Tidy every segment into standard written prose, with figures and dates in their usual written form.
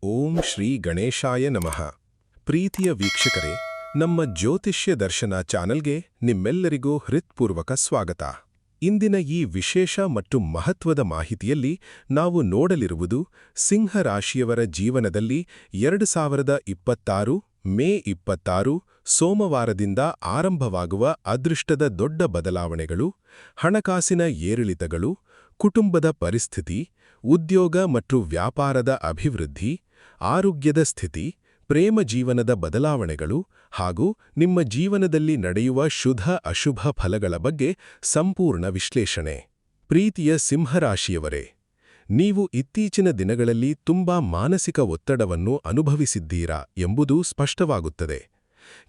ಓಂ ಶ್ರೀ ಗಣೇಶಾಯ ನಮಃ. ಪ್ರೀತಿಯ ವೀಕ್ಷಕರೇ, ನಮ್ಮ ಜ್ಯೋತಿಷ್ಯ ದರ್ಶನ ಚಾನಲ್ಗೆ ನಿಮ್ಮೆಲ್ಲರಿಗೂ ಹೃತ್ಪೂರ್ವಕ ಸ್ವಾಗತ. ಇಂದಿನ ಈ ವಿಶೇಷ ಮತ್ತು ಮಹತ್ವದ ಮಾಹಿತಿಯಲ್ಲಿ ನಾವು ನೋಡಲಿರುವುದು ಸಿಂಹ ರಾಶಿಯವರ ಜೀವನದಲ್ಲಿ 2026 ಮೇ 26 ಸೋಮವಾರದಿಂದ ಆರಂಭವಾಗುವ ಅದೃಷ್ಟದ ದೊಡ್ಡ ಬದಲಾವಣೆಗಳು, ಹಣಕಾಸಿನ ಏರಿಳಿತಗಳು, ಕುಟುಂಬದ ಪರಿಸ್ಥಿತಿ, ಉದ್ಯೋಗ ಮತ್ತು ವ್ಯಾಪಾರದ ಅಭಿವೃದ್ಧಿ, ಆರೋಗ್ಯದ ಸ್ಥಿತಿ, ಪ್ರೇಮ ಜೀವನದ ಬದಲಾವಣೆಗಳು ಹಾಗೂ ನಿಮ್ಮ ಜೀವನದಲ್ಲಿ ನಡೆಯುವ ಶುಭ-ಅಶುಭ ಫಲಗಳ ಬಗ್ಗೆ ಸಂಪೂರ್ಣ ವಿಶ್ಲೇಷಣೆ. ಪ್ರೀತಿಯ ಸಿಂಹರಾಶಿಯವರೇ, ನೀವು ಇತ್ತೀಚಿನ ದಿನಗಳಲ್ಲಿ ತುಂಬಾ ಮಾನಸಿಕ ಒತ್ತಡವನ್ನು ಅನುಭವಿಸಿದ್ದೀರಾ ಎಂಬುದು ಸ್ಪಷ್ಟವಾಗುತ್ತದೆ.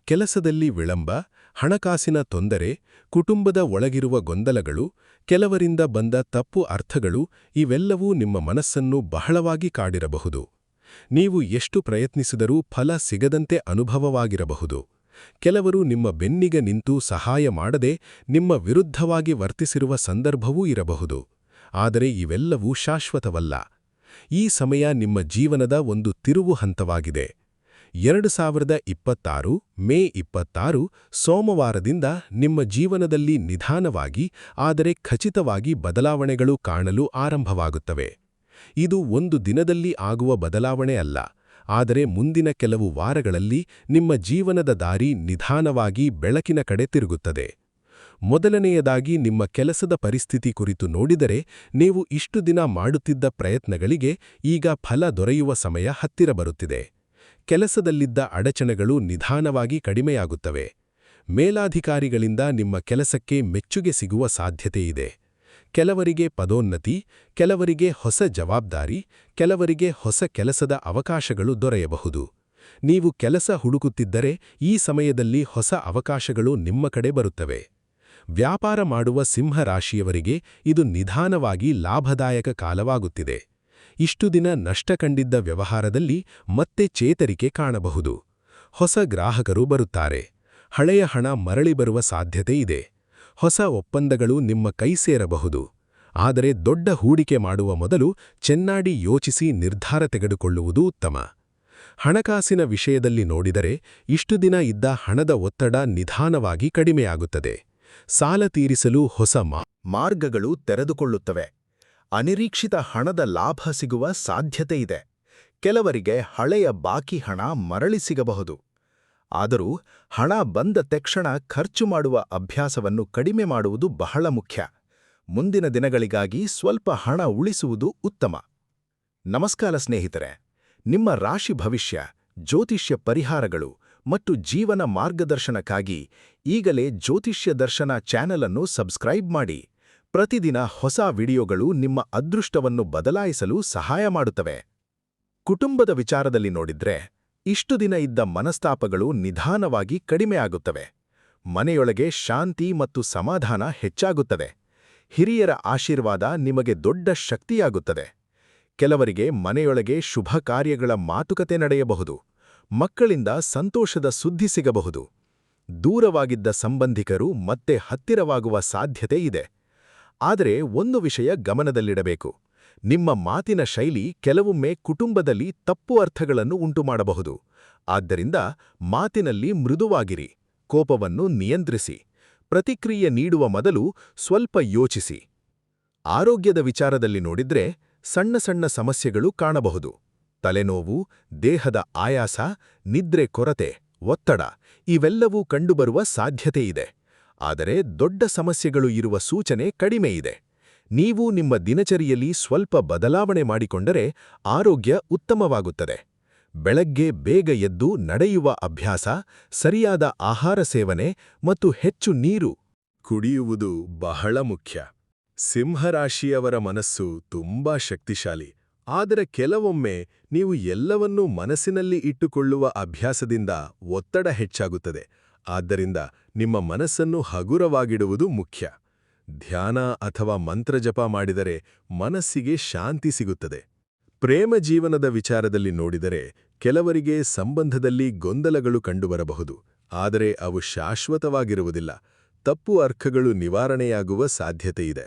ಕೆಲಸದಲ್ಲಿ ವಿಳಂಬ, ಹಣಕಾಸಿನ ತೊಂದರೆ, ಕುಟುಂಬದ ಒಳಗಿರುವ ಗೊಂದಲಗಳು, ಕೆಲವರಿಂದ ಬಂದ ತಪ್ಪು ಅರ್ಥಗಳು ಇವೆಲ್ಲವೂ ನಿಮ್ಮ ಮನಸ್ಸನ್ನು ಬಹಳವಾಗಿ ಕಾಡಿರಬಹುದು. ನೀವು ಎಷ್ಟು ಪ್ರಯತ್ನಿಸಿದರೂ ಫಲ ಸಿಗದಂತೆ ಅನುಭವವಾಗಿರಬಹುದು. ಕೆಲವರು ನಿಮ್ಮ ಬೆನ್ನಿಗೆ ನಿಂತು ಸಹಾಯ ಮಾಡದೆ ನಿಮ್ಮ ವಿರುದ್ಧವಾಗಿ ವರ್ತಿಸಿರುವ ಸಂದರ್ಭವೂ ಇರಬಹುದು. ಆದರೆ ಇವೆಲ್ಲವೂ ಶಾಶ್ವತವಲ್ಲ. ಈ ಸಮಯ ನಿಮ್ಮ ಜೀವನದ ಒಂದು ತಿರುವು ಹಂತವಾಗಿದೆ. 2026 ಮೇ 26 ಸೋಮವಾರದಿಂದ ನಿಮ್ಮ ಜೀವನದಲ್ಲಿ ನಿಧಾನವಾಗಿ ಆದರೆ ಖಚಿತವಾಗಿ ಬದಲಾವಣೆಗಳು ಕಾಣಲು ಆರಂಭವಾಗುತ್ತವೆ. ಇದು ಒಂದು ದಿನದಲ್ಲಿ ಆಗುವ ಬದಲಾವಣೆ ಅಲ್ಲ, ಆದರೆ ಮುಂದಿನ ಕೆಲವು ವಾರಗಳಲ್ಲಿ ನಿಮ್ಮ ಜೀವನದ ದಾರಿ ನಿಧಾನವಾಗಿ ಬೆಳಕಿನ ಕಡೆ ತಿರುಗುತ್ತದೆ. ಮೊದಲನೆಯದಾಗಿ ನಿಮ್ಮ ಕೆಲಸದ ಪರಿಸ್ಥಿತಿ ಕುರಿತು ನೋಡಿದರೆ, ನೀವು ಇಷ್ಟು ದಿನ ಮಾಡುತ್ತಿದ್ದ ಪ್ರಯತ್ನಗಳಿಗೆ ಈಗ ಫಲ ದೊರೆಯುವ ಸಮಯ ಹತ್ತಿರ ಬರುತ್ತಿದೆ. ಕೆಲಸದಲ್ಲಿದ್ದ ಅಡಚಣೆಗಳು ನಿಧಾನವಾಗಿ ಕಡಿಮೆಯಾಗುತ್ತವೆ. ಮೇಲಾಧಿಕಾರಿಗಳಿಂದ ನಿಮ್ಮ ಕೆಲಸಕ್ಕೆ ಮೆಚ್ಚುಗೆ ಸಿಗುವ ಸಾಧ್ಯತೆಯಿದೆ. ಕೆಲವರಿಗೆ ಪದೋನ್ನತಿ, ಕೆಲವರಿಗೆ ಹೊಸ ಜವಾಬ್ದಾರಿ, ಕೆಲವರಿಗೆ ಹೊಸ ಕೆಲಸದ ಅವಕಾಶಗಳು ದೊರೆಯಬಹುದು. ನೀವು ಕೆಲಸ ಹುಡುಕುತ್ತಿದ್ದರೆ ಈ ಸಮಯದಲ್ಲಿ ಹೊಸ ಅವಕಾಶಗಳು ನಿಮ್ಮ ಕಡೆ ಬರುತ್ತವೆ. ವ್ಯಾಪಾರ ಮಾಡುವ ಸಿಂಹ ರಾಶಿಯವರಿಗೆ ಇದು ನಿಧಾನವಾಗಿ ಲಾಭದಾಯಕ ಕಾಲವಾಗುತ್ತಿದೆ. ಇಷ್ಟು ದಿನ ನಷ್ಟ ಕಂಡಿದ್ದ ವ್ಯವಹಾರದಲ್ಲಿ ಮತ್ತೆ ಚೇತರಿಕೆ ಕಾಣಬಹುದು. ಹೊಸ ಗ್ರಾಹಕರು ಬರುತ್ತಾರೆ. ಹಳೆಯ ಹಣ ಮರಳಿ ಬರುವ ಸಾಧ್ಯತೆ ಇದೆ. ಹೊಸ ಒಪ್ಪಂದಗಳು ನಿಮ್ಮ ಕೈ ಸೇರಬಹುದು. ಆದರೆ ದೊಡ್ಡ ಹೂಡಿಕೆ ಮಾಡುವ ಮೊದಲು ಚೆನ್ನಾಗಿ ಯೋಚಿಸಿ ನಿರ್ಧಾರ ತೆಗೆದುಕೊಳ್ಳುವುದು ಉತ್ತಮ. ಹಣಕಾಸಿನ ವಿಷಯದಲ್ಲಿ ನೋಡಿದರೆ, ಇಷ್ಟು ದಿನ ಇದ್ದ ಹಣದ ಒತ್ತಡ ನಿಧಾನವಾಗಿ ಕಡಿಮೆಯಾಗುತ್ತದೆ. ಸಾಲ ತೀರಿಸಲು ಹೊಸ ಮಾರ್ಗಗಳು ತೆರೆದುಕೊಳ್ಳುತ್ತವೆ. ಅನಿರೀಕ್ಷಿತ ಹಣದ ಲಾಭ ಸಿಗುವ ಸಾಧ್ಯತೆಯಿದೆ. ಕೆಲವರಿಗೆ ಹಳೆಯ ಬಾಕಿ ಹಣ ಮರಳಿ ಸಿಗಬಹುದು. ಆದರೂ ಹಣ ಬಂದ ತಕ್ಷಣ ಖರ್ಚು ಮಾಡುವ ಅಭ್ಯಾಸವನ್ನು ಕಡಿಮೆ ಮಾಡುವುದು ಬಹಳ ಮುಖ್ಯ. ಮುಂದಿನ ದಿನಗಳಿಗಾಗಿ ಸ್ವಲ್ಪ ಹಣ ಉಳಿಸುವುದು ಉತ್ತಮ. ನಮಸ್ಕಾರ ಸ್ನೇಹಿತರೆ, ನಿಮ್ಮ ರಾಶಿ ಭವಿಷ್ಯ, ಜ್ಯೋತಿಷ್ಯ ಪರಿಹಾರಗಳು ಮತ್ತು ಜೀವನ ಮಾರ್ಗದರ್ಶನಕ್ಕಾಗಿ ಈಗಲೇ ಜ್ಯೋತಿಷ್ಯ ದರ್ಶನ ಚಾನೆಲ್ ಅನ್ನು ಸಬ್ಸ್ಕ್ರೈಬ್ ಮಾಡಿ. ಪ್ರತಿದಿನ ಹೊಸ ವಿಡಿಯೋಗಳು ನಿಮ್ಮ ಅದೃಷ್ಟವನ್ನು ಬದಲಾಯಿಸಲು ಸಹಾಯ ಮಾಡುತ್ತವೆ. ಕುಟುಂಬದ ವಿಚಾರದಲ್ಲಿ ನೋಡಿದ್ರೆ, ಇಷ್ಟು ದಿನ ಇದ್ದ ಮನಸ್ತಾಪಗಳು ನಿಧಾನವಾಗಿ ಕಡಿಮೆಯಾಗುತ್ತವೆ. ಮನೆಯೊಳಗೆ ಶಾಂತಿ ಮತ್ತು ಸಮಾಧಾನ ಹೆಚ್ಚಾಗುತ್ತದೆ. ಹಿರಿಯರ ಆಶೀರ್ವಾದ ನಿಮಗೆ ದೊಡ್ಡ ಶಕ್ತಿಯಾಗುತ್ತದೆ. ಕೆಲವರಿಗೆ ಮನೆಯೊಳಗೆ ಶುಭ ಕಾರ್ಯಗಳ ಮಾತುಕತೆ ನಡೆಯಬಹುದು. ಮಕ್ಕಳಿಂದ ಸಂತೋಷದ ಸುದ್ದಿ ಸಿಗಬಹುದು. ದೂರವಾಗಿದ್ದ ಸಂಬಂಧಿಕರು ಮತ್ತೆ ಹತ್ತಿರವಾಗುವ ಸಾಧ್ಯತೆ ಇದೆ. ಆದರೆ ಒಂದು ವಿಷಯ ಗಮನದಲ್ಲಿಡಬೇಕು. ನಿಮ್ಮ ಮಾತಿನ ಶೈಲಿ ಕೆಲವೊಮ್ಮೆ ಕುಟುಂಬದಲ್ಲಿ ತಪ್ಪು ಅರ್ಥಗಳನ್ನು ಉಂಟುಮಾಡಬಹುದು. ಆದ್ದರಿಂದ ಮಾತಿನಲ್ಲಿ ಮೃದುವಾಗಿರಿ. ಕೋಪವನ್ನು ನಿಯಂತ್ರಿಸಿ. ಪ್ರತಿಕ್ರಿಯೆ ನೀಡುವ ಮೊದಲು ಸ್ವಲ್ಪ ಯೋಚಿಸಿ. ಆರೋಗ್ಯದ ವಿಚಾರದಲ್ಲಿ ನೋಡಿದ್ರೆ, ಸಣ್ಣ ಸಣ್ಣ ಸಮಸ್ಯೆಗಳು ಕಾಣಬಹುದು. ತಲೆನೋವು, ದೇಹದ ಆಯಾಸ, ನಿದ್ರೆ ಕೊರತೆ, ಒತ್ತಡ ಇವೆಲ್ಲವೂ ಕಂಡುಬರುವ ಸಾಧ್ಯತೆಯಿದೆ. ಆದರೆ ದೊಡ್ಡ ಸಮಸ್ಯೆಗಳು ಇರುವ ಸೂಚನೆ ಕಡಿಮೆಯಿದೆ. ನೀವು ನಿಮ್ಮ ದಿನಚರಿಯಲ್ಲಿ ಸ್ವಲ್ಪ ಬದಲಾವಣೆ ಮಾಡಿಕೊಂಡರೆ ಆರೋಗ್ಯ ಉತ್ತಮವಾಗುತ್ತದೆ. ಬೆಳಗ್ಗೆ ಬೇಗ ಎದ್ದು ನಡೆಯುವ ಅಭ್ಯಾಸ, ಸರಿಯಾದ ಆಹಾರ ಸೇವನೆ ಮತ್ತು ಹೆಚ್ಚು ನೀರು ಕುಡಿಯುವುದು ಬಹಳ ಮುಖ್ಯ. ಸಿಂಹರಾಶಿಯವರ ಮನಸ್ಸು ತುಂಬಾ ಶಕ್ತಿಶಾಲಿ. ಆದರೆ ಕೆಲವೊಮ್ಮೆ ನೀವು ಎಲ್ಲವನ್ನೂ ಮನಸ್ಸಿನಲ್ಲಿ ಇಟ್ಟುಕೊಳ್ಳುವ ಅಭ್ಯಾಸದಿಂದ ಒತ್ತಡ ಹೆಚ್ಚಾಗುತ್ತದೆ. ಆದ್ದರಿಂದ ನಿಮ್ಮ ಮನಸ್ಸನ್ನು ಹಗುರವಾಗಿಡುವುದು ಮುಖ್ಯ. ಧ್ಯಾನ ಅಥವಾ ಮಂತ್ರಜಪ ಮಾಡಿದರೆ ಮನಸ್ಸಿಗೆ ಶಾಂತಿ ಸಿಗುತ್ತದೆ. ಪ್ರೇಮ ಜೀವನದ ವಿಚಾರದಲ್ಲಿ ನೋಡಿದರೆ, ಕೆಲವರಿಗೆ ಸಂಬಂಧದಲ್ಲಿ ಗೊಂದಲಗಳು ಕಂಡುಬರಬಹುದು. ಆದರೆ ಅವು ಶಾಶ್ವತವಾಗಿರುವುದಿಲ್ಲ. ತಪ್ಪು ಅರ್ಥಗಳು ನಿವಾರಣೆಯಾಗುವ ಸಾಧ್ಯತೆಯಿದೆ.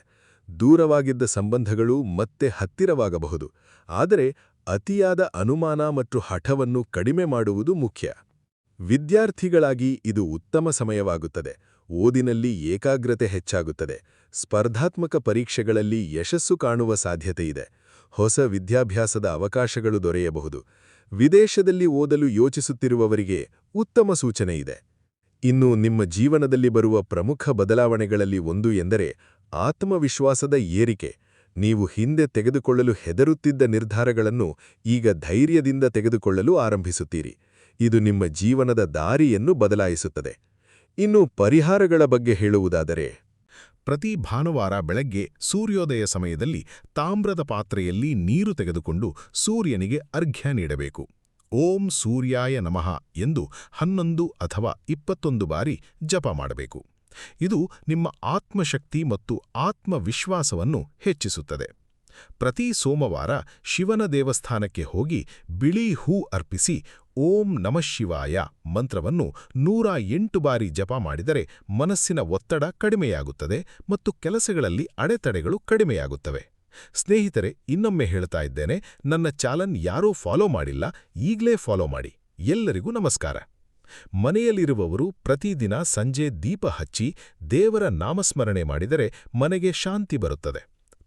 ದೂರವಾಗಿದ್ದ ಸಂಬಂಧಗಳು ಮತ್ತೆ ಹತ್ತಿರವಾಗಬಹುದು. ಆದರೆ ಅತಿಯಾದ ಅನುಮಾನ ಮತ್ತು ಹಠವನ್ನು ಕಡಿಮೆ ಮಾಡುವುದು ಮುಖ್ಯ. ವಿದ್ಯಾರ್ಥಿಗಳಾಗಿ ಇದು ಉತ್ತಮ ಸಮಯವಾಗುತ್ತದೆ. ಓದಿನಲ್ಲಿ ಏಕಾಗ್ರತೆ ಹೆಚ್ಚಾಗುತ್ತದೆ. ಸ್ಪರ್ಧಾತ್ಮಕ ಪರೀಕ್ಷೆಗಳಲ್ಲಿ ಯಶಸ್ಸು ಕಾಣುವ ಸಾಧ್ಯತೆಯಿದೆ. ಹೊಸ ವಿದ್ಯಾಭ್ಯಾಸದ ಅವಕಾಶಗಳು ದೊರೆಯಬಹುದು. ವಿದೇಶದಲ್ಲಿ ಓದಲು ಯೋಚಿಸುತ್ತಿರುವವರಿಗೆ ಉತ್ತಮ ಸೂಚನೆಯಿದೆ. ಇನ್ನು ನಿಮ್ಮ ಜೀವನದಲ್ಲಿ ಬರುವ ಪ್ರಮುಖ ಬದಲಾವಣೆಗಳಲ್ಲಿ ಒಂದು ಎಂದರೆ ಆತ್ಮವಿಶ್ವಾಸದ ಏರಿಕೆ. ನೀವು ಹಿಂದೆ ತೆಗೆದುಕೊಳ್ಳಲು ಹೆದರುತ್ತಿದ್ದ ನಿರ್ಧಾರಗಳನ್ನು ಈಗ ಧೈರ್ಯದಿಂದ ತೆಗೆದುಕೊಳ್ಳಲು ಆರಂಭಿಸುತ್ತೀರಿ. ಇದು ನಿಮ್ಮ ಜೀವನದ ದಾರಿಯನ್ನು ಬದಲಾಯಿಸುತ್ತದೆ. ಇನ್ನು ಪರಿಹಾರಗಳ ಬಗ್ಗೆ ಹೇಳುವುದಾದರೆ, ಪ್ರತಿ ಭಾನುವಾರ ಬೆಳಗ್ಗೆ ಸೂರ್ಯೋದಯ ಸಮಯದಲ್ಲಿ ತಾಮ್ರದ ಪಾತ್ರೆಯಲ್ಲಿ ನೀರು ತೆಗೆದುಕೊಂಡು ಸೂರ್ಯನಿಗೆ ಅರ್ಘ್ಯ ನೀಡಬೇಕು. ಓಂ ಸೂರ್ಯಾಯ ನಮಃ ಎಂದು 11 ಅಥವಾ 21 ಬಾರಿ ಜಪ ಮಾಡಬೇಕು. ಇದು ನಿಮ್ಮ ಆತ್ಮಶಕ್ತಿ ಮತ್ತು ಆತ್ಮವಿಶ್ವಾಸವನ್ನು ಹೆಚ್ಚಿಸುತ್ತದೆ. ಪ್ರತಿ ಸೋಮವಾರ ಶಿವನ ದೇವಸ್ಥಾನಕ್ಕೆ ಹೋಗಿ ಬಿಳಿ ಹೂ ಅರ್ಪಿಸಿ ಓಂ ನಮಃ ಶಿವಾಯ ಮಂತ್ರವನ್ನು 108 ಬಾರಿ ಜಪ ಮಾಡಿದರೆ ಮನಸ್ಸಿನ ಒತ್ತಡ ಕಡಿಮೆಯಾಗುತ್ತದೆ ಮತ್ತು ಕೆಲಸಗಳಲ್ಲಿ ಅಡೆತಡೆಗಳು ಕಡಿಮೆಯಾಗುತ್ತವೆ. ಸ್ನೇಹಿತರೆ, ಇನ್ನೊಮ್ಮೆ ಹೇಳ್ತಾ ಇದ್ದೇನೆ, ನನ್ನ ಚಾನಲ್ ಯಾರೂ ಫಾಲೋ ಮಾಡಿಲ್ಲ, ಈಗಲೇ ಫಾಲೋ ಮಾಡಿ. ಎಲ್ಲರಿಗೂ ನಮಸ್ಕಾರ. ಮನೆಯಲ್ಲಿರುವವರು ಪ್ರತಿದಿನ ಸಂಜೆ ದೀಪ ಹಚ್ಚಿ ದೇವರ ನಾಮಸ್ಮರಣೆ ಮಾಡಿದರೆ ಮನೆಗೆ ಶಾಂತಿ ಬರುತ್ತದೆ.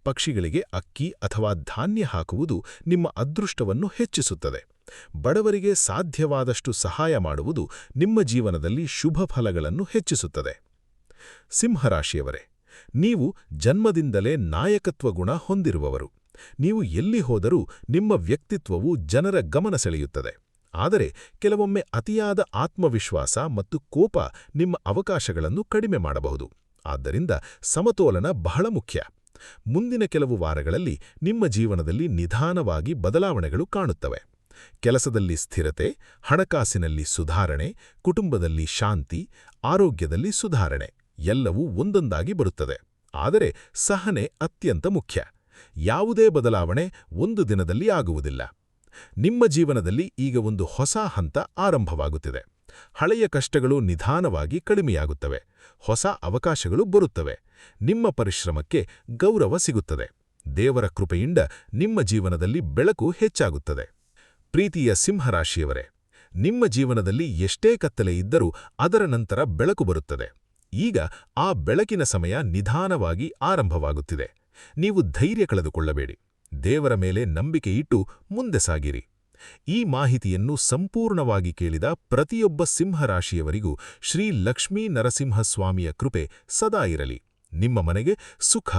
ಪಕ್ಷಿಗಳಿಗೆ ಅಕ್ಕಿ ಅಥವಾ ಧಾನ್ಯ ಹಾಕುವುದು ನಿಮ್ಮ ಅದೃಷ್ಟವನ್ನು ಹೆಚ್ಚಿಸುತ್ತದೆ. ಬಡವರಿಗೆ ಸಾಧ್ಯವಾದಷ್ಟು ಸಹಾಯ ಮಾಡುವುದು ನಿಮ್ಮ ಜೀವನದಲ್ಲಿ ಶುಭ ಫಲಗಳನ್ನು ಹೆಚ್ಚಿಸುತ್ತದೆ. ಸಿಂಹರಾಶಿಯವರೇ, ನೀವು ಜನ್ಮದಿಂದಲೇ ನಾಯಕತ್ವ ಗುಣ ಹೊಂದಿರುವವರು. ನೀವು ಎಲ್ಲಿ ಹೋದರೂ ನಿಮ್ಮ ವ್ಯಕ್ತಿತ್ವವು ಜನರ ಗಮನ ಸೆಳೆಯುತ್ತದೆ. ಆದರೆ ಕೆಲವೊಮ್ಮೆ ಅತಿಯಾದ ಆತ್ಮವಿಶ್ವಾಸ ಮತ್ತು ಕೋಪ ನಿಮ್ಮ ಅವಕಾಶಗಳನ್ನು ಕಡಿಮೆ ಮಾಡಬಹುದು. ಆದ್ದರಿಂದ ಸಮತೋಲನ ಬಹಳ ಮುಖ್ಯ. ಮುಂದಿನ ಕೆಲವು ವಾರಗಳಲ್ಲಿ ನಿಮ್ಮ ಜೀವನದಲ್ಲಿ ನಿಧಾನವಾಗಿ ಬದಲಾವಣೆಗಳು ಕಾಣುತ್ತವೆ. ಕೆಲಸದಲ್ಲಿ ಸ್ಥಿರತೆ, ಹಣಕಾಸಿನಲ್ಲಿ ಸುಧಾರಣೆ, ಕುಟುಂಬದಲ್ಲಿ ಶಾಂತಿ, ಆರೋಗ್ಯದಲ್ಲಿ ಸುಧಾರಣೆ ಎಲ್ಲವೂ ಒಂದೊಂದಾಗಿ ಬರುತ್ತದೆ. ಆದರೆ ಸಹನೆ ಅತ್ಯಂತ ಮುಖ್ಯ. ಯಾವುದೇ ಬದಲಾವಣೆ ಒಂದು ದಿನದಲ್ಲಿ ಆಗುವುದಿಲ್ಲ. ನಿಮ್ಮ ಜೀವನದಲ್ಲಿ ಈಗ ಒಂದು ಹೊಸ ಹಂತ ಆರಂಭವಾಗುತ್ತಿದೆ. ಹಳೆಯ ಕಷ್ಟಗಳು ನಿಧಾನವಾಗಿ ಕಡಿಮೆಯಾಗುತ್ತವೆ. ಹೊಸ ಅವಕಾಶಗಳು ಬರುತ್ತವೆ. ನಿಮ್ಮ ಪರಿಶ್ರಮಕ್ಕೆ ಗೌರವ ಸಿಗುತ್ತದೆ. ದೇವರ ಕೃಪೆಯಿಂದ ನಿಮ್ಮ ಜೀವನದಲ್ಲಿ ಬೆಳಕು ಹೆಚ್ಚಾಗುತ್ತದೆ. ಪ್ರೀತಿಯ ಸಿಂಹರಾಶಿಯವರೇ, ನಿಮ್ಮ ಜೀವನದಲ್ಲಿ ಎಷ್ಟೇ ಕತ್ತಲೆ ಇದ್ದರೂ ಅದರ ನಂತರ ಬೆಳಕು ಬರುತ್ತದೆ. ಈಗ ಆ ಬೆಳಕಿನ ಸಮಯ ನಿಧಾನವಾಗಿ ಆರಂಭವಾಗುತ್ತಿದೆ. ನೀವು ಧೈರ್ಯ ಕಳೆದುಕೊಳ್ಳಬೇಡಿ. ದೇವರ ಮೇಲೆ ನಂಬಿಕೆ ಇಟ್ಟು ಮುಂದೆ ಸಾಗಿರಿ. ಈ ಮಾಹಿತಿಯನ್ನು ಸಂಪೂರ್ಣವಾಗಿ ಕೇಳಿದ ಪ್ರತಿಯೊಬ್ಬ ಸಿಂಹರಾಶಿಯವರಿಗೂ ಶ್ರೀ ಲಕ್ಷ್ಮೀ ನರಸಿಂಹಸ್ವಾಮಿಯ ಕೃಪೆ ಸದಾ ಇರಲಿ. ನಿಮ್ಮ ಮನೆಗೆ ಸುಖ,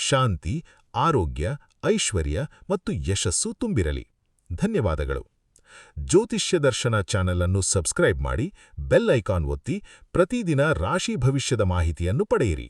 ಶಾಂತಿ, ಆರೋಗ್ಯ, ಐಶ್ವರ್ಯ ಮತ್ತು ಯಶಸ್ಸು ತುಂಬಿರಲಿ. ಧನ್ಯವಾದಗಳು. ಜ್ಯೋತಿಷ್ಯ ದರ್ಶನ ಚಾನೆಲ್ ಅನ್ನು ಸಬ್ಸ್ಕ್ರೈಬ್ ಮಾಡಿ, ಬೆಲ್ ಐಕಾನ್ ಒತ್ತಿ ಪ್ರತಿದಿನ ರಾಶಿ ಭವಿಷ್ಯದ ಮಾಹಿತಿಯನ್ನು ಪಡೆಯಿರಿ.